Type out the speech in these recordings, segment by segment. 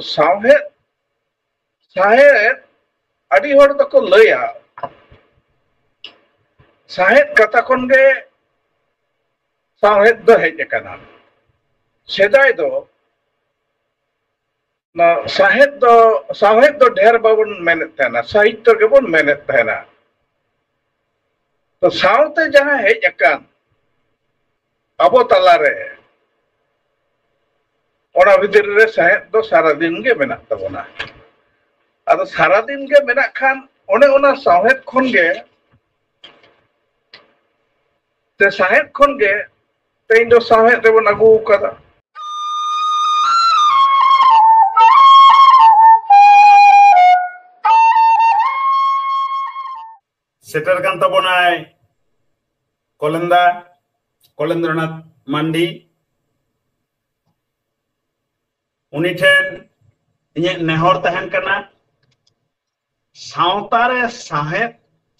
साहेद साहेद अड़ी हर दको लया साहेद कथा खन गे साहेद दो हेज अकाना सेदाय दो ना साहेद दो ढेर बाबन मेहनत तहना साहित्य के बन मेहनत तहना तो सावते जहां हेज अकान अबो तलारे ओना भितर रे साहेद दो सारा दिन गे मेना तबना अदो सारा दिन गे मेना खान ओने ओना साहेद खन गे ते साहेद खन गे तेन दो साहेद रे बन अगु कदा सेटर कान तबनाय कलेंद्रनाथ मांडी उनी ठेन इnye नेहर तहन कना सावतारे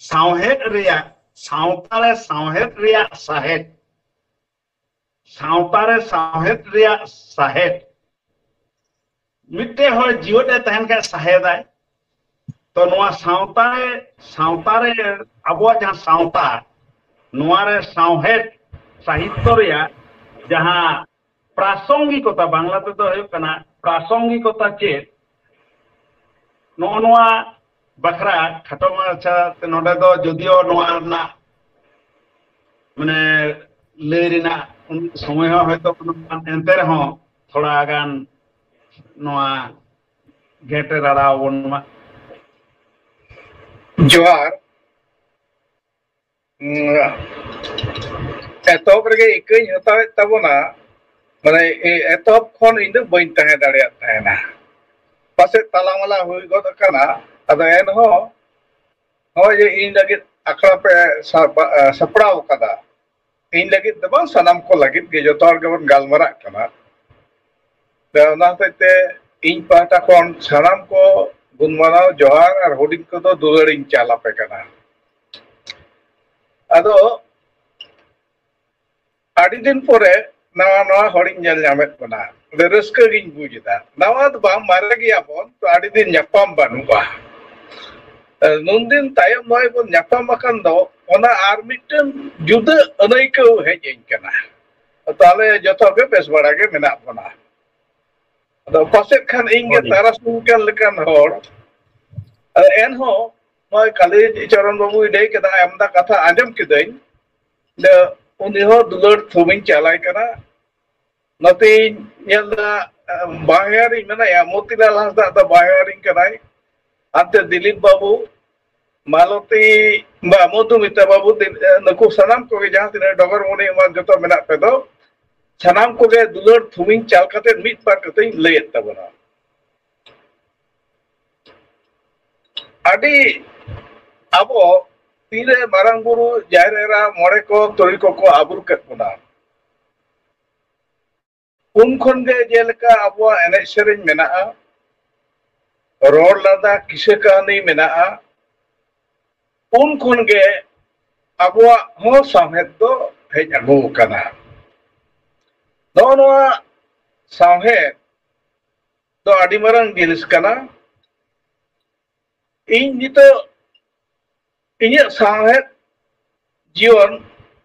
साहेद रिया सावतारे साहेद रिया साहेद मिट्टे हर जीवते तहन का साहेदाय तो नुआ सावतारे अबो जहां सावता नुआरे साहेद साहित्य रिया जहां प्रासंगिकता बांग्ला ते तो है कना प्रासंगिकता चेत नुआ बखरा खाटो माछा नोडे दो जदियो नुआ ना माने लेरिना समय हयतो एंते रहो थोड़ा गान नुआ गेटे राड़ा वनमा जोहार एतोब रे इकई हतावे तबना माने एतोब खन इन बइन तहे दाड़िया तहेना पासे तालामाला हुई गद कना अदो एन हो जे इन लगित अखड़ा पे सपड़ाव कदा इन लगित दबा सनम को लगित गे जो तोर गबन गालमरा कना देवना ते इन पाटा खन सनम को गुनमाना जोहार और होडिंग को तो दुलड़िन चाला पे कना अदो आदि दिन पोरे नवा नवा होडिंग जल जामेत बना रस्का गिन बुझदा नवा तो बा मारे गया बोन तो आदि दिन न्यापाम बानुबा नुनदिन तायम नय बोन न्यापाम मकान दो ओना आर मिटन जुदा अनैको हेजेन कना ताले जतो के बेस बड़ा के मेना बना अदो पासे खान इंगे तारासुन kan lekan hor en ho moy kali Charan babu idei keda amda katha ajam kidain de uni ho dulur thumin chalai kana nati nyalda bayari mana ya Motilal Hasda da bayari kanai ante Dilip babu Malati ba Modumita babu naku sanam ko jahan tine dogar moni ma joto menak pe do sanam ko ge dulur thumin chal kate mit par kate leit tabana adi abo tire marang guru jairera more ko tori ko abur ket bana un khon ge jeleka abo ene sereng menaa ror lada kise kahani menaa un khon ge abo ho samhed do hej agu kana noa samhed do adi marang jinis kana इन नितो इन साहेद जीवन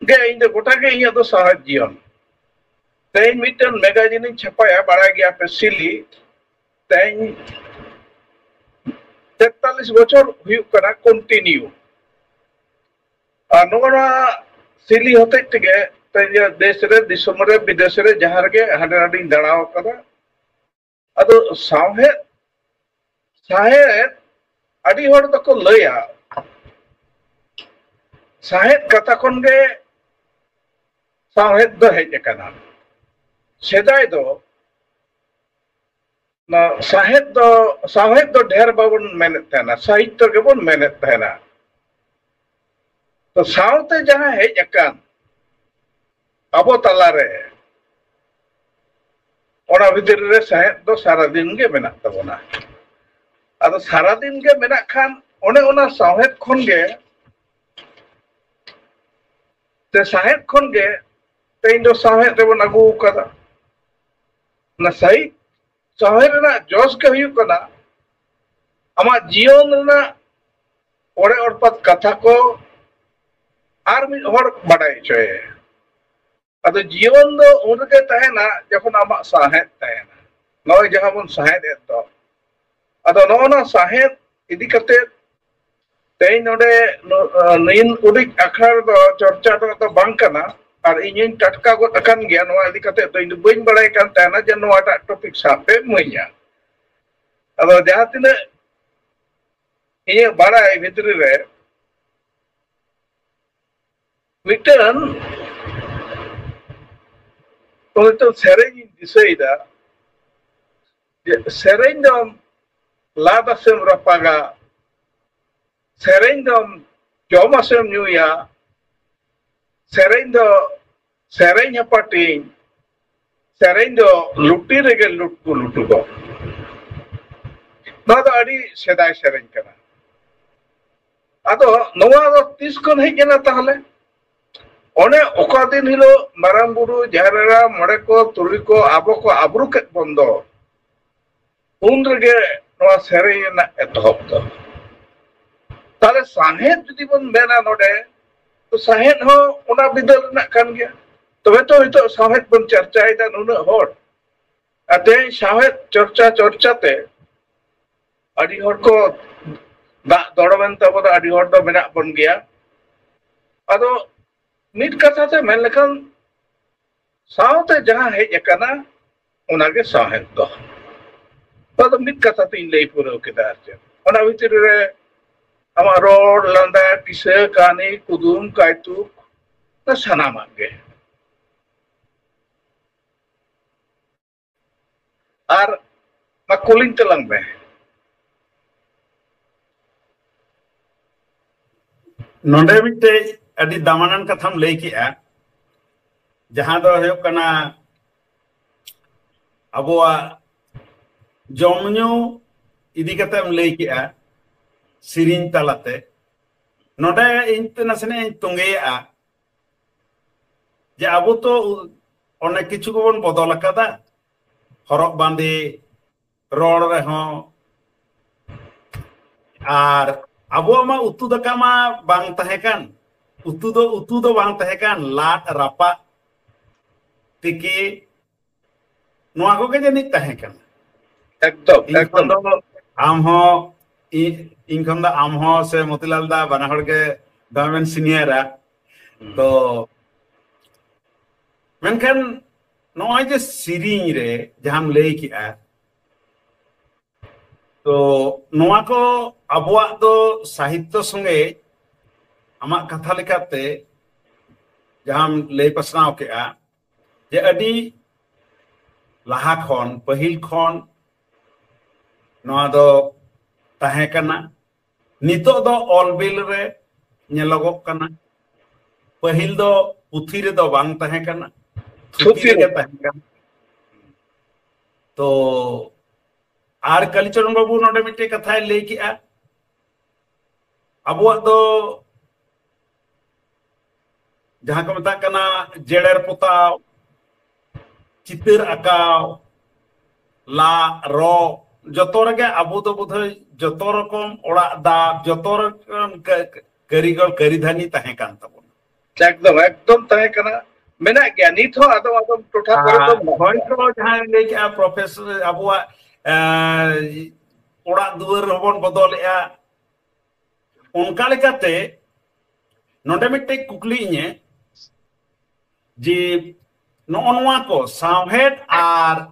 गे इन गोटा के इन तो साहेद जीवन तेन mitten magazine छपाया बड़ा गया पे सिली तेन 43 बछर हुयु कना कंटिन्यू नोना सिली होते तगे तेन देश रे दिसम रे विदेश रे जहां रे हाडे हाडे दाड़ाव कदा अदो साहेद अड़ी हर दको लया साहेद कथा खन गे साहेद दो हेज अकाना सेदाय दो ना साहेद दो ढेर बाबन मेहनत तहना साहित्य के बन मेहनत तहना तो सावते जहां हेज अकान अबो तलारे ओना भितर रे साहेद दो सारा दिन गे मेना तबना अदो सारा दिन गे मेना खान ओने ओना साहेद खन गे ते साहेद खन गे तेन दो साहेद रे बन अगु कदा ना साहेब रना जोश के हुई कना आमा जीवन रना ओरे और कथा को आर मिद हर बाडाय चोए अदो जीवन दो उनके तहेना जखन आमा साहेब तहेना नय जहां बन साहेब एतो अदो नोना साहेब इदी कते तेई नोडे नीन उडिक अखर दो चर्चा तो बांग कना और इन टटका गो अकन गया नोआ इदी कते तो इन बइन बड़ाय कान तहेना जे नोआ टा टॉपिक सापे मइया अदो जहां तिना इन बाडाय भितरी रे मिटन तो सेरेंग दिसैदा सेरेंग दम लादासम रपागा सेरेंग दम जमासम न्यूया सेरेंग दो सेरेंग हपाटिंग सेरेंग दो लुटी रेगे लुटकु लुटुगो ना दो अड़ी सेदाय सेरेंग कना अदो नोआ दो तीस कोन हेजना ताहले ओने ओका दिन हिलो मारांग बुरु जहरेरा मड़े को तुरी को आबो को आबरू के बंदो उन रगे नोआ सेरेंग ना एतहब दो ताले साहेब जुदी बन बेना नोडे तो साहेब हो ओना बिदल ना कान गया तबे तो हितो साहेब बन चर्चायदा नुना होर अते साहेब चर्चा चर्चाते अडी होर को दा दड़बेन तबो दा अडी होर दो मेना बन गया अदो मिट कथा ते मेन लेखन सावते जहां हेज अकना उनागे साहेब दो तो मिट कथा ते इन लई पुरो केदा आरचे ओना भितर रे आमा रोड लंदा किसे कानी कुदुम कायतुक तो सानामागे आर मा कुलिंग तलंग में नोडे मिटे अडी दामानन कथाम लई किया जहां दो है कना अबोआ जमन्यू इदी कतेम लई किया सिरिन तलाते नोडे इंत नसने तुंगेया जे अबो तो अनेक किछु को बन बदल अकादा हरक बांदे रोड रे हो आर अबो मा उतु दका मा बांग तहेकान उतु दो बांग तहेकान लाट रापा तिकी नोआ को के जनी तहेकान एकदम आम हो इनखन दा आम हो से मोतीलाल दा बना हड़ के दामेन सीनियरा तो मेनखान नोय जे सिरिंग रे जहां लई किया तो नोआ को अबुआ दो साहित्य संगे आमा कथा लेकाते जहां लई पसनाव केआ जे अडी लाहा खन पहिल खन नोआ दो ताहे कना नितो दो ऑलबिल रे नेलगोक कना पहिल दो पुथी रे दो बांग ताहे कना थुथी रे ताहे कना तो आर कालीचरण बाबू नोडे मिटे कथा लई किया अबुआ दो जहां को मता कना जेड़ेर पोताव चितर आकाव ला रो जतो रगे अबु दो बुधय जतो रकम ओड़ा दा जतो रकम कारीगर कारीधानी ताहे कान तबन एकदम ताहे कना मेना गया नित हो आदम आदम टोठा करे तो होय तो जहां ले के प्रोफेसर अबुआ ओड़ा दुआर होबन बदलया उनका लेकाते नोडे मिटे कुकली इने जे नोनवा को साहेब आर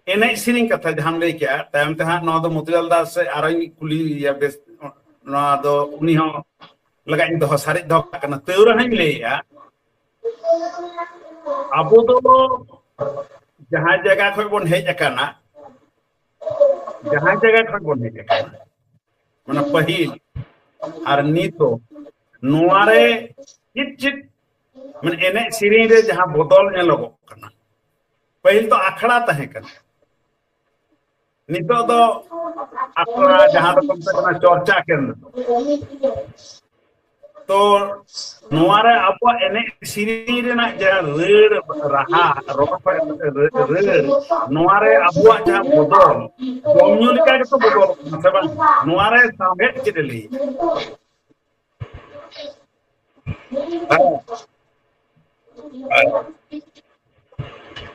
एने सिरिंग कथा जहां ले के तायम तहा नो दो मोतीलाल दास से आरई कुली या बेस नो दो उनी हो लगाइन दो सारे दो कना तेउरा हन लेया अबो दो जहां जगह खय बन हेज अकाना जहां जगह खय बन हेज अकाना माने पहिल आर नीतो नोआरे चिट माने एने सिरिंग रे जहां बदल ने लगो कना पहिल तो आखड़ा तहे कना नितो दो आखड़ा जहां तो कम से कम चर्चा केंद्र तो नुआरे अब एने सीरी रेना जहाँ रेड रहा रोड रेड नुआरे अब जहाँ बदल कम्युनिका के तो बदल मतलब नुआरे सामेट चिरली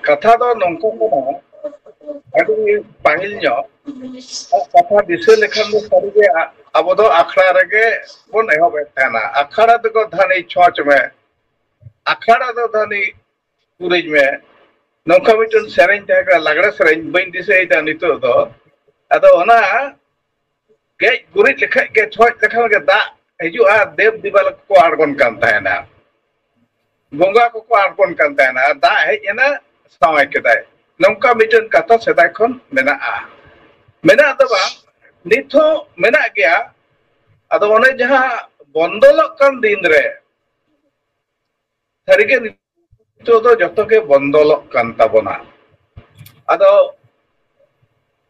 कथा दो नंको को अभी पाहिल जो कथा दिसे लेखन दो सारी के अब दो अखड़ा रगे वो नहीं हो बैठा ना अखड़ा तो को धनी चौच में अखड़ा तो धनी पूरीज में नंका मिटन सेरेंज तक लगड़ा सेरेंज बइन दिसे इधर नितो दो अतो ना के गुरिज लेखा के चौच लेखा के दा हिजू आ देव दिवाल को आड़गोन करता है ना गोंगा को आड़गोन करता है ना दा है ये ना सामाय के दाय नंका मिटन कथा सेदाय खन मेना तो बा निथो मेना गया अदो ओने जहां बंदोलक कान दिन रे सरिगे निथो दो जतो के बंदोलक कान ताबोना अदो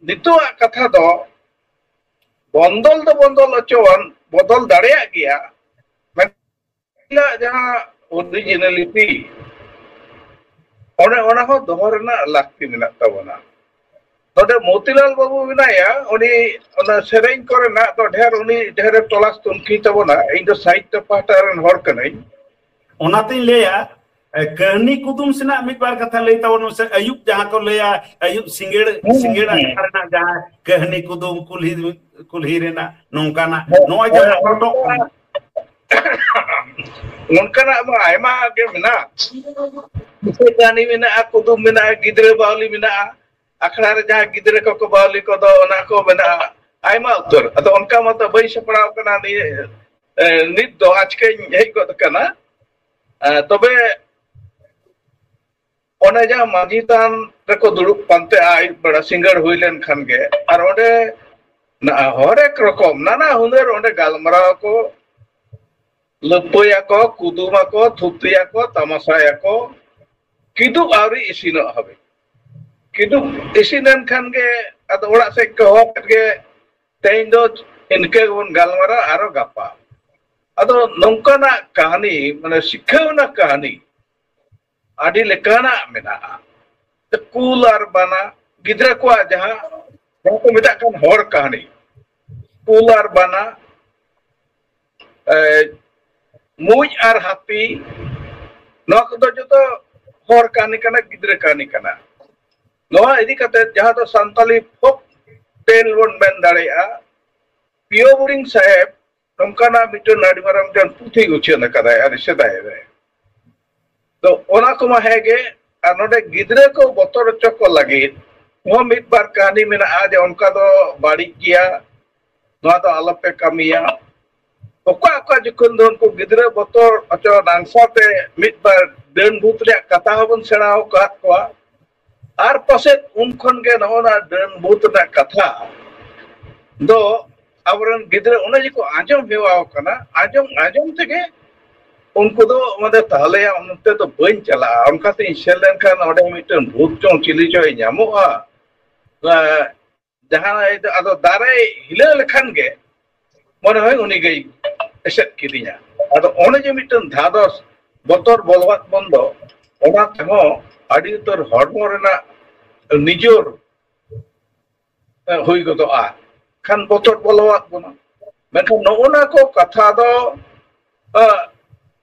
निथो कथा दो बंदोल अचोन बदल दाड़िया गया मेला जहां ओरिजिनलिटी ओने ओना हो दोहरना लाक्ति मेना ताबोना तो मोतीलाल बाबू बिनाया उनी ओना सेरेंज करे ना तो ढेर उनी ढेर तलाश तुनकी तबोना इन दो साहित्य पाठारन हर कनै ओनाते लेया कहनी कुदुम सेना मिद बार कथा लई तावन से अयुब जहां को लेया अयुब सिंगेड़ करना जहां कहनी कुदुम कुल्ही रेना नोंकाना नोय जहां फोटो नोंकाना आयमा के मेना कहानी मेना कुदुम मेना गिदरे बावली मेना अखड़ा रे जहां गिदरे को बावली को दो ओना को मेना आयमा उत्तर अतो उनका मत बई सपड़ाव कना नित दो आज के हेज गद कना तबे ओने जहां माजी तान रको दुड़ुब पानते आई बड़ा सिंगर हुइलेन खान गे और ओडे ना हरेक रकम नाना हुनर ओडे गालमराव को लपया को कुदुमा को थुतिया को तमाशाया को किदु आवरी इसिनो हबे किदु इसिनन खान गे अदो ओड़ा से को के तेन दो इनके बन गालमरा आरो गापा अदो नंकाना कहानी माने शिक्षावना कहानी आदि लेकाना मेना तो कूल और बना गिद्रा को जहां को मिटा kan हर कहानी कूल और बना मुज और हाथी नक दो जो तो हर कहानी कना गिद्रा कहानी कना नवा इदी कते जहां तो संताली फोक टेल वन बेन दाड़ेया पियो बोरिंग साहेब नंकाना मिटन नाडी माराम जन पुथी उछन कदाय अरे सदाय रे तो ओना को मा हेगे आ नोडे गिद्रे को बतर चको लगी वो मिद बार कहानी मेना आज उनका तो बाड़ी किया नोआ तो अलपे कमिया ओका जखन दो उनको गिद्रे बतर अचो नांसाते मिद बार देन भूत रे कथा हबन सेणाओ कात को आर पासे उनखन के नोना देन भूत ना कथा दो आवरन गिद्रे ओने जी को आजम हेवाओ कना आजम तेगे उनको तो मतलब ताले उनते तो बन चला उनका तो इंशेलन खान ओडे मिटन भूत चों चिली चोय ᱧᱟᱢᱚᱜᱼᱟ जहां अदो दारे हिले लेखान गे मन होय उनी गई एसेट किदिया अदो ओने जे मिटन धादस बतर बोलवात बंदो ओना तहो आडी तोर हड़मो रेना निजोर होय गदोआ खान बतर बोलवात बना मेनखान नोना को कथा दो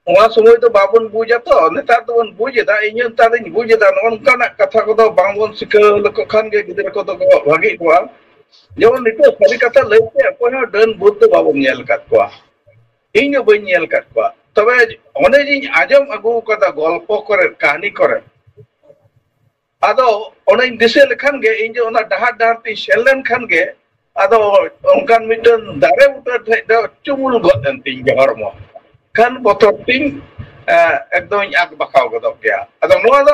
वहाँ समय तो बाबन बुझा तो नेता तो बन बुझेदा इन तादिन बुझेदा नोनकाना कथा को तो बांगबन सिखा लको खान के गिदरे को तो भागी को जेमन नितो सारी कथा लैते अको हो डन बुद्ध बाबन नेल कात को इन बन नेल कात को तबे ओने जी आजम अगु कदा गल्प करे कहानी करे आदो ओने दिसे लेखान गे इन जो ओना डहार डहार ती सेलन खान गे आदो ओनकान मिटन दारे उतर थे द चुमुल गदन ती हरमो kan botol ting एकदम आग बखाव गदक गया अदो नोआ दो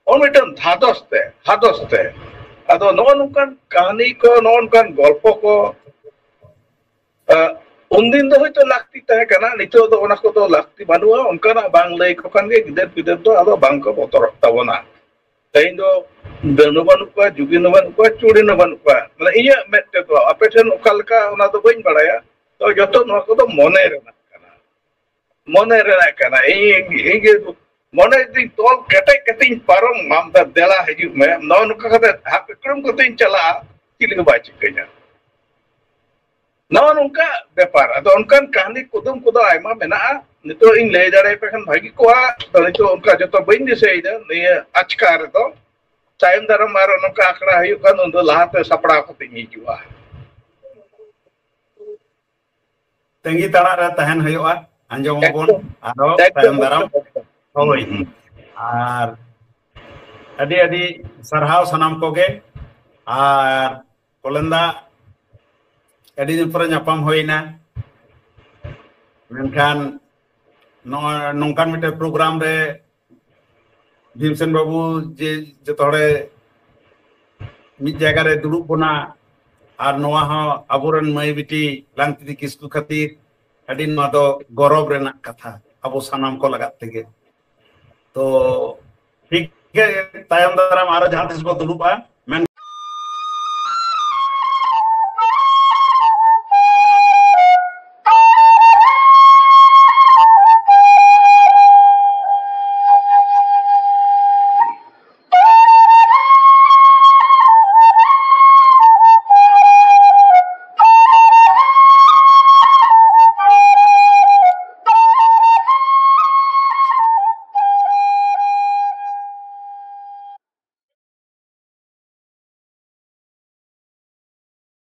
ओन मिटन हादोस्ते अदो नोनकान कहानी को नोनकान गल्प को उनदिन दो होयतो लाक्ति तहे कना नितो दो ओना को तो लाक्ति बानुआ उनकाना बांग लई को खान गे गिदर पिदर दो अदो बांग को बतरक ताबोना तेन दो दनु बानुका जुगी न बानुका चुड़ी न बानुका माने इया मेते तो अपेठन ओकालका ओना दो बइन बड़ाया तो जतो नोआ को तो मने Raina mone rena kana inge mone di tol ketek keting parom mam da dela hiju me non ka kata hak krum ko tin chala kiling ba chikanya non unka bepar ado onkan kahani kudum kudo aima mena nito in le dare pe kan bhagi ko to nito unka joto bain disei da ni achkar to tayam daram maro nonka akra hayu kan undo lahate sapra ko tin hijua tengi tara ra tahan hayu'a anjom bon aro tayam daram hoi ar adi sarhaw sanam koge ar kolenda adi din pura nyapam hoina menkan nongkan mite program re Bhimsen babu je jotore mid jaga re duduk bona ar noa ha aburan mai biti langti kisku khatir adi no do gorob renak katha abo sanam ko lagat tege to ठीक है tayam daram aro jahan tis ko duluba